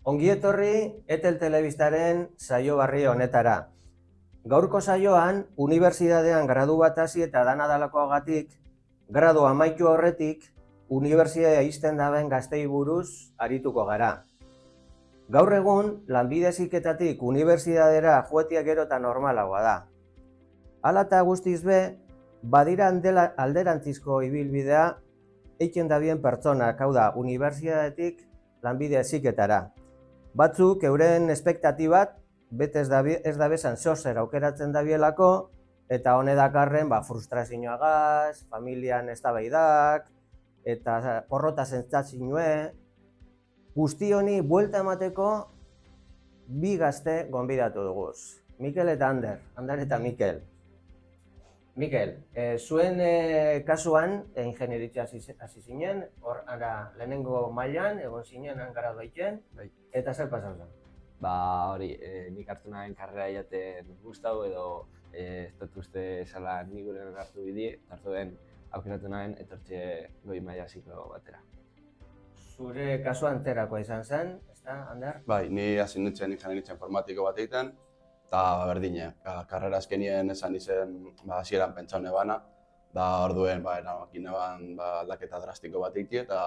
Ongi etorri Etel Telebistaren saio berri honetara. Gaurko saioan, unibertsitatean gradu bat hasi eta dana dalakoagatik, gradu amaitu horretik, unibertsitatea ixten daben gaztei buruz arituko gara. Gaur egun, lanbide heziketatik unibertsitatera joetia gero eta normalagoa da. Hala eta guztiz be, badira alderantzizko ibilbidea eiken dabien pertsonak, hau da, unibertsitatetik lanbide heziketara. Batzuk euren espektatibat bete ez dabezan zozer aukeratzen dabielako eta hone dakarren frustrazioagaz, familian eztabaidak eta porrota sentsazioe. Guzti honi buelta emateko bi gazte gonbidatu duguz. Mikel eta Ander eta Mikel. Mikel, zuen kasuan ingenieritzia hasi zinen, hor lehenengo mailan, egon zinen gradu egiten, eta zer pasau zen? Hori, nik hartu nahen karrera jaten gustau edo ez dut uste esala nik guren hartu bidie, hartu den aukeratu nahen etortxe goi maila ziklo batera. Zure kasuan zerakoa izan zen, ezta, Ander? Bai, ni hasi nintzen ingenieritzia informatiko bat egiten, eta berdine, karrera azkenien esan izen hasieran pentsau nebana, da orduen erabakin neban aldaketa drastiko bat egitea eta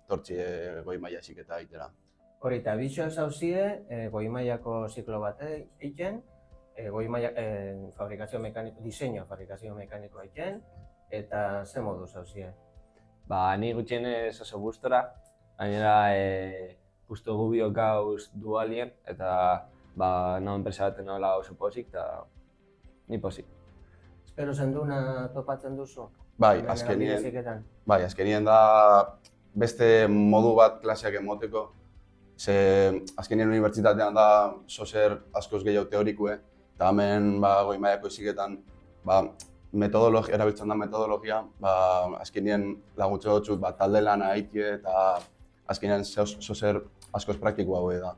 tortxe goi maila heziketa egitera. Hori, eta bitxo zauzie, goi mailako ziklo bat egiten, goi maila diseño fabrikazio mekaniko egiten, eta ze modu zauzie? Ni gutxienez oso gustora, gainera justo gubiok gauz dualien, eta nago enpresa baten nola oso pozik, eta ni pozik. Espero zenduna topatzen duzu? Bai, azkenien da beste modu bat klaseak emoteko. Azkenien unibertsitatean da zozer askoz gehiago teorikue, eta hemen goi mailako heziketan erabiltzen da metodologia, azkenien lagutze dutxut talde lana egitea eta azkenien zozer askoz praktikoa hau da.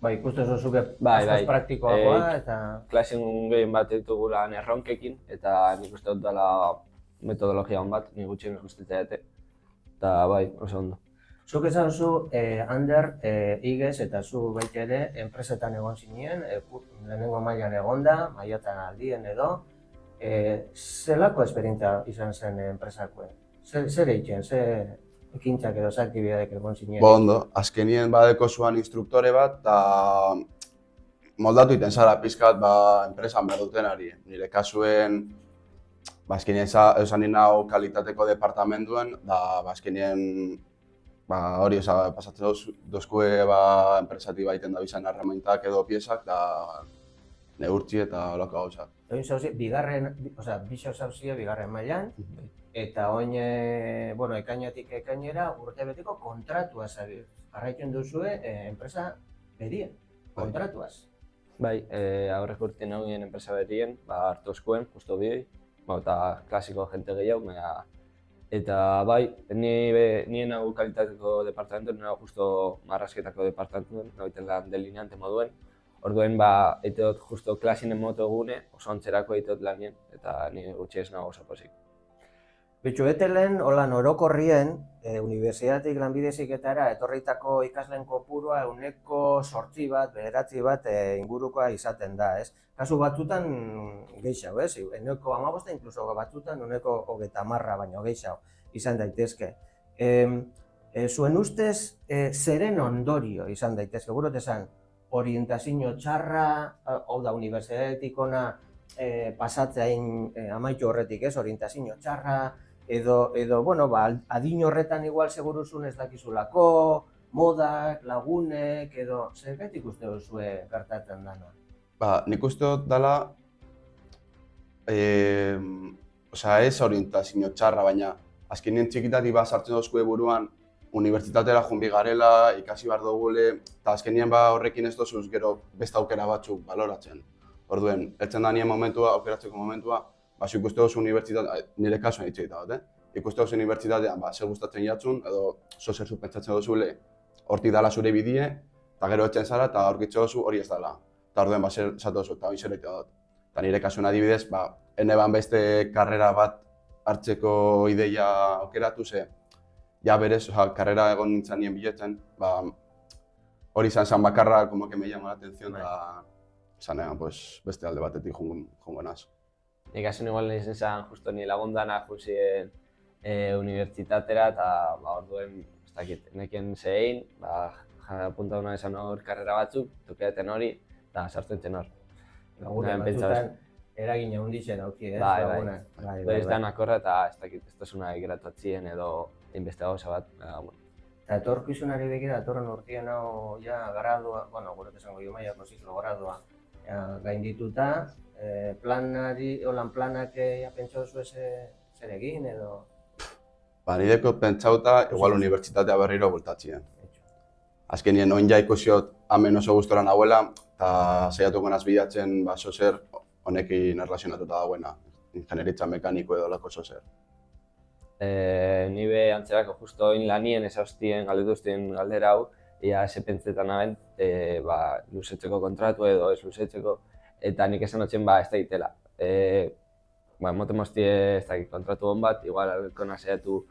Ikusten zuzuke askoz praktikoagoa eta... Klasien gehien bat ditugula erronkekin, eta nik uste dut dela metodologia hon bat, nik gutxien gustatzen dute, eta oso ondo. Zuk esan zu, Ander, igez eta zu baita ere enpresetan egon zinen, lehenengo mailan egonda, maiatan aldien edo. Zelako esperientzia izan zen enpresakoen? Zer egiten, zer ekintzak edo zer aktibidadek egon zinen? Ondo, azkenien badeko zuan instruktore bat, eta moldatu iten zara pizkat enpresan behar dutenari. Nire kasuen, azkenien esan hau kalitateko departamentuen, da azkenien hori pasatzen dozkue enpresati baiten da bizan herramientak edo piezak, da neurtzi eta holako gauzak. Oin zauzie, bixo zauzie bigarren mailan, eta oin, ekainatik ekainera urtebeteko kontratuaz jarraitzen duzue enpresa berien, kontratuaz. Aurreko urtean nagoen enpresa berien, hartu eskuen, justo bioi, eta klasiko jente gehiago, eta nien hau kalitateko departamentu, nien hau justo marrazketako departamentu, nagoiten lan delineante moduen. Orduen, eite dut justo klasinen moto egune, oso antzerako eite dut lanien, eta nire gutxi ez nago oso pozik. Bitxu, Etelen, holan orokorrien, unibertsitatetik lanbide heziketara etorritako ikasleen kopurua 8 bat, 9 bat ingurukoa izaten da, ez? Kasu batzutan gehiago, ez? 15, inkluso batzutan 30 baino gehiago izan daitezke. Zuen ustez, zeren ondorio izan daitezke, gurot esan, orientazio txarra, hau da, unibertsitatetik ona pasatzea amaitu horretik, ez? Orientazio txarra, edo, adin horretan igual seguruzun ez dakizulako, modak, lagunek, edo zergatik uste duzue gertatzen dana? Nik uste dut dela, ez orientazio txarra, baina azkenien txikitatik sartzen dozkue buruan unibertsitatera joan garela, ikasi behar dugule, eta azkenien horrekin ez dozuz gero beste aukera batzuk baloratzen. Orduen, eltzen da nien momentua, aukeratzeko momentua, ikuste duzu unibertsitatea, nire kasuan hitz egiten bat, ikuste duzu unibertsitatean zer gustatzen jatzun, edo zer pentsatzen duzule hortik dala zure bidie, eta gero etzen zara eta aurkitze duzu hori ez dela. Eta orduen zer zatu duzu, eta hori zer egiten dut. Eta nire kasuan adibidez, eneban beste karrera bat hartzeko ideia aukeratu ze, ja berez, karrera egon nintzen nien biletzen, hori izan bakarra, como que me llama la atención, eta zanean, pues, beste alde batetik jongo naz. Nik hasen igual nintzen zen, justo ni lagundana jusien unibertsitatera, eta orduen, ez dakit, nekien zein, apunta hona esan hor karrera batzuk, tukeaten hori, eta sartzen zen hor. Gure batzutan eragina hunditzen auki, Bai. Ez da nakorra eta ez dakit, ez tasuna geratuatzien edo inbeste gauza bat, bueno. Eta etorkizunari begira, datorren urtien hau gradua, bueno, gure esango jo mailako ziklo gradua gaindituta, planak pentsatu zuen zer egin edo? Nireko pentsauta, igual unibertsitatea berriro bultatzien. Azkenien, oin ja ikusiot hemen oso gustora nahuela, eta saiatuko naz bilatzen zer honekin erlazionatuta dagoena, ingenieritza mekaniko edo lako zer. Ni be antzerako justo oin lanien ezauztien, galdetuztien galdera hau, ia ze pentsetan naben, luzetzeko kontratu edo ez luzetzeko, eta nik esan hotzen ez da itela. Moten moztie ez dakit kontratu hon bat, igual alko nasaiatu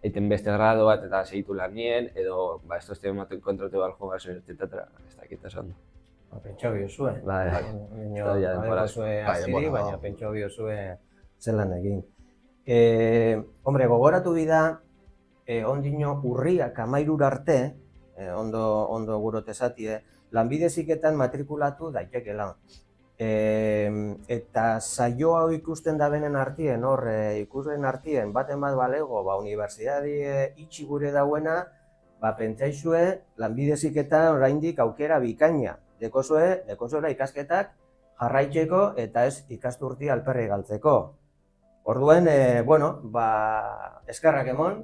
egiten beste grado bat eta segitu lanien, edo ez toztien moten kontratu bat joan gaso unibertsitatera, ez dakit esan du. Pentsau biozue. Bai. Baina pentsau biozue zelan egin. Hombre, gogoratu bida, ondino urriak 13 arte, ondo gurot esatie, lanbide heziketan matrikulatu daitekela. Eta saio hau ikusten da benen artien, ikusleen artien, baten bat balego, unibertsitate itxi gure dauena, pentsaizue lanbide heziketan oraindik aukera bikaina. Dekozuela ikasketak jarraitzeko eta ez ikasturti alperri galtzeko. Orduen, eskerrak emon,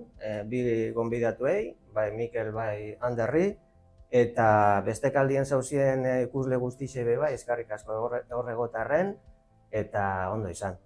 bi gonbidatuei, bai Mikel, bai Anderri, eta beste kaldien zauzien ikusle guztixe be bai, eskerrik asko horregotarren, eta ondo izan.